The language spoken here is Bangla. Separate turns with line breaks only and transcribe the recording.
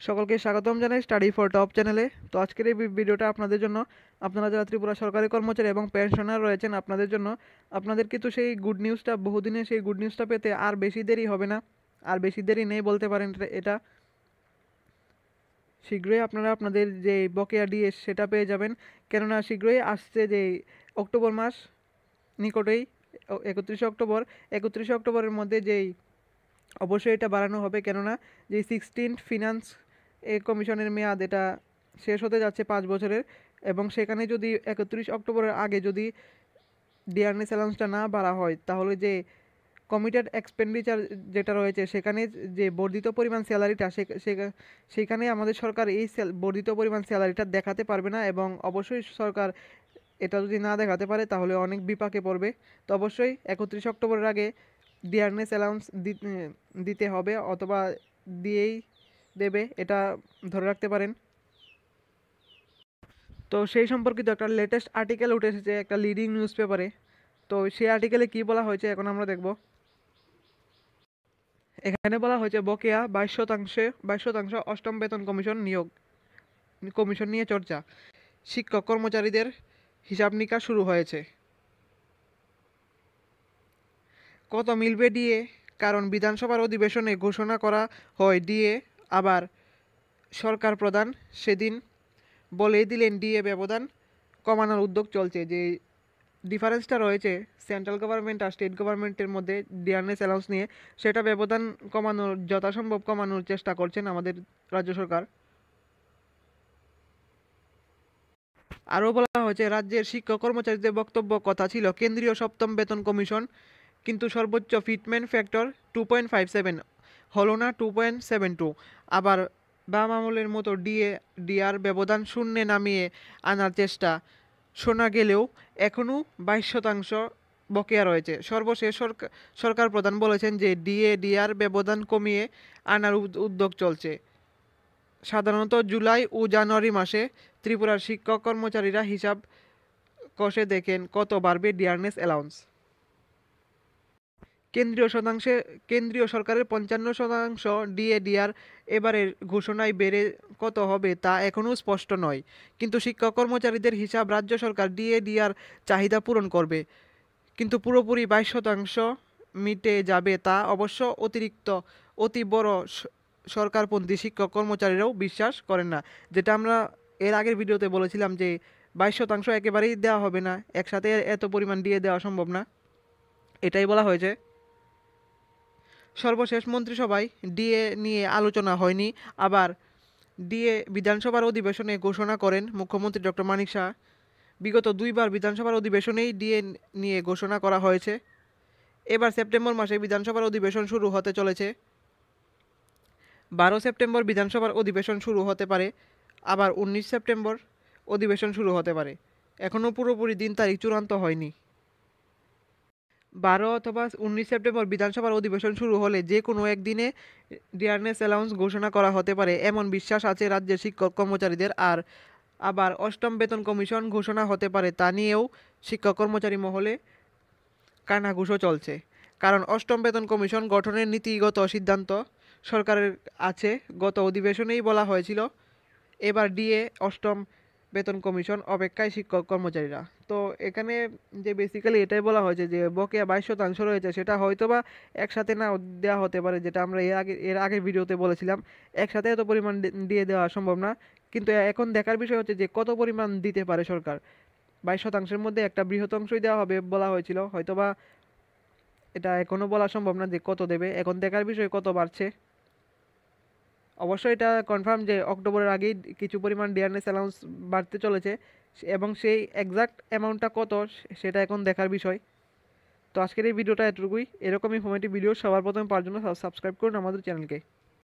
সকলকে স্বাগতম জানাই স্টাডি ফর টপ চ্যানেলে। তো আজকের এই ভিডিওটা আপনাদের জন্য, আপনারা যারা ত্রিপুরা সরকারি কর্মচারী এবং পেনশনার রয়েছেন আপনাদের জন্য। আপনাদের কিন্তু সেই গুড নিউজটা, বহুদিনের সেই গুড নিউজটা পেতে আর বেশি দেরি হবে না, আর বেশি দেরি নেই বলতে পারেন। এটা শীঘ্রই আপনারা আপনাদের যে বকেয়া ডিএস সেটা পেয়ে যাবেন, কেননা শীঘ্রই আসছে যে অক্টোবর মাস নিকটেই, 31শে অক্টোবরের মধ্যে যেই অবশ্যই এটা বাড়ানো হবে, কেননা যে 16th ফিনান্স কমিশনের মেয়াদ এটা শেষ হতে যাচ্ছে 5 বছরের, এবং সেখানে যদি 31 অক্টোবরের আগে যদি ডিআরএস অ্যালাউন্সটা না বাড়া হয়, তাহলে যে কমিটেড এক্সপেন্ডিচার যেটা রয়েছে সেখানে যে বর্ধিত পরিমাণ স্যালারিটা সেখানে আমাদের সরকার এই বর্ধিত পরিমাণ স্যালারিটা দেখাতে পারবে না, এবং অবশ্যই সরকার এটা যদি না দেখাতে পারে তাহলে অনেক বিপাকে পড়বে। তো অবশ্যই 31 অক্টোবরের আগে ডিআরএস অ্যালাউন্স দিতে হবে, অথবা দিয়েই দেবে, এটা ধরে রাখতে পারেন। তো সেই সম্পর্কিত একটা লেটেস্ট আর্টিকেল উঠে এসেছে একটা লিডিং নিউজ পেপারে। তো সেই আর্টিকেলে কি বলা হয়েছে এখন আমরা দেখব। এখানে বলা হয়েছে বকেয়া 22% অষ্টম বেতন কমিশন নিয়ে চর্চা, শিক্ষক কর্মচারীদের হিসাব নিকাশ শুরু হয়েছে। কত মিলবে ডিএ? কারণ বিধানসভার অধিবেশনে ঘোষণা করা হয় ডিএ, আবার সরকার প্রধান সেদিন বলেই দিলেন ডিএ ব্যবধান কমানোর উদ্যোগ চলছে। যে ডিফারেন্সটা রয়েছে সেন্ট্রাল গভর্নমেন্ট আর স্টেট গভর্নমেন্টের মধ্যে ডিআরএস অ্যালাউন্স নিয়ে, সেটা ব্যবধান কমানোর, যথাসম্ভব কমানোর চেষ্টা করছেন আমাদের রাজ্য সরকার। আরও বলা হয়েছে রাজ্যের শিক্ষক কর্মচারীদের বক্তব্য কথা ছিল কেন্দ্রীয় সপ্তম বেতন কমিশন, কিন্তু সর্বোচ্চ ফিটমেন্ট ফ্যাক্টর 2.57 হলো না 2.72। আবার বাম আমলের মতো ডিআর ব্যবধান শূন্যে নামিয়ে আনার চেষ্টা শোনা গেলেও এখনও 22% বকেয়া রয়েছে। সর্বশেষ সরকার প্রধান বলেছেন যে ডিআর ব্যবধান কমিয়ে আনার উদ্যোগ চলছে। সাধারণত জুলাই ও জানুয়ারি মাসে ত্রিপুরার শিক্ষক কর্মচারীরা হিসাব কষে দেখেন কত বাড়বে ডিআরএস অ্যালাউন্স। কেন্দ্রীয় সরকারের 55% ডিআর এবারের ঘোষণায় বেড়ে কত হবে তা এখনও স্পষ্ট নয়, কিন্তু শিক্ষক কর্মচারীদের হিসাব রাজ্য সরকার ডিআর চাহিদা পূরণ করবে, কিন্তু পুরোপুরি 22% মিটে যাবে তা অবশ্য অতি বড় সরকারপন্থী শিক্ষক কর্মচারীরাও বিশ্বাস করেন না। যেটা আমরা এর আগের ভিডিওতে বলেছিলাম যে 22% একেবারেই দেওয়া হবে না, একসাথে এত পরিমাণ দিয়ে দেওয়া সম্ভব না, এটাই বলা হয়েছে। সর্বশেষ মন্ত্রিসভায় ডিএ নিয়ে আলোচনা হয়নি, আবার ডিএ বিধানসভার অধিবেশনে ঘোষণা করেন মুখ্যমন্ত্রী ডক্টর মানিক শাহ। বিগত দুইবার বিধানসভার অধিবেশনেই ডিএ নিয়ে ঘোষণা করা হয়েছে। এবার সেপ্টেম্বর মাসে বিধানসভার অধিবেশন শুরু হতে চলেছে। 12 সেপ্টেম্বর বিধানসভার অধিবেশন শুরু হতে পারে, আবার 19 সেপ্টেম্বর অধিবেশন শুরু হতে পারে। এখনও পুরোপুরি দিন তারিখ চূড়ান্ত হয়নি। 12 অথবা 19 সেপ্টেম্বর বিধানসভার অধিবেশন শুরু হলে যে কোনো একদিনে ডিআরএস অ্যালাউন্স ঘোষণা করা হতে পারে এমন বিশ্বাস আছে রাজ্যের শিক্ষক কর্মচারীদের। আবার অষ্টম বেতন কমিশন ঘোষণা হতে পারে তা নিয়েও শিক্ষক কর্মচারী মহলে কানাঘুষো চলছে, কারণ অষ্টম বেতন কমিশন গঠনের নীতিগত সিদ্ধান্ত সরকারের আছে। গত অধিবেশনেই বলা হয়েছিল এবার ডিএ অষ্টম বেতন কমিশন অপেক্ষায় শিক্ষক কর্মচারীরা। তো এখানে যে বেসিক্যালি এটাই বলা হয়েছে যে বকেয়া 22% রয়েছে, সেটা হয়তো বা একসাথে না দেওয়া হতে পারে, যেটা আমরা এর আগের ভিডিওতে বলেছিলাম একসাথে এত পরিমাণ দিয়ে দেওয়া সম্ভব না। কিন্তু এখন দেখার বিষয় হচ্ছে যে কত পরিমাণ দিতে পারে সরকার। 22%-এর মধ্যে একটা বৃহৎ অংশই দেওয়া হবে বলা হয়েছিল, হয়তোবা এটা এখনও বলা সম্ভব না যে কত দেবে, এখন দেখার বিষয় কত বাড়ছে। অবশ্যই এটা কনফার্ম যে অক্টোবরের আগেই কিছু পরিমাণ ডিআরএস অ্যালাউন্স বাড়তে চলেছে, এবং সেই এক্সাক্ট অ্যামাউন্টটা কত সেটা এখন দেখার বিষয়। তো আজকের এই ভিডিওটা এতটুকুই। এরকম ইনফরমেটিভ ভিডিও সবার প্রথমে পাওয়ার জন্য সাবস্ক্রাইব করুন আমাদের চ্যানেলকে।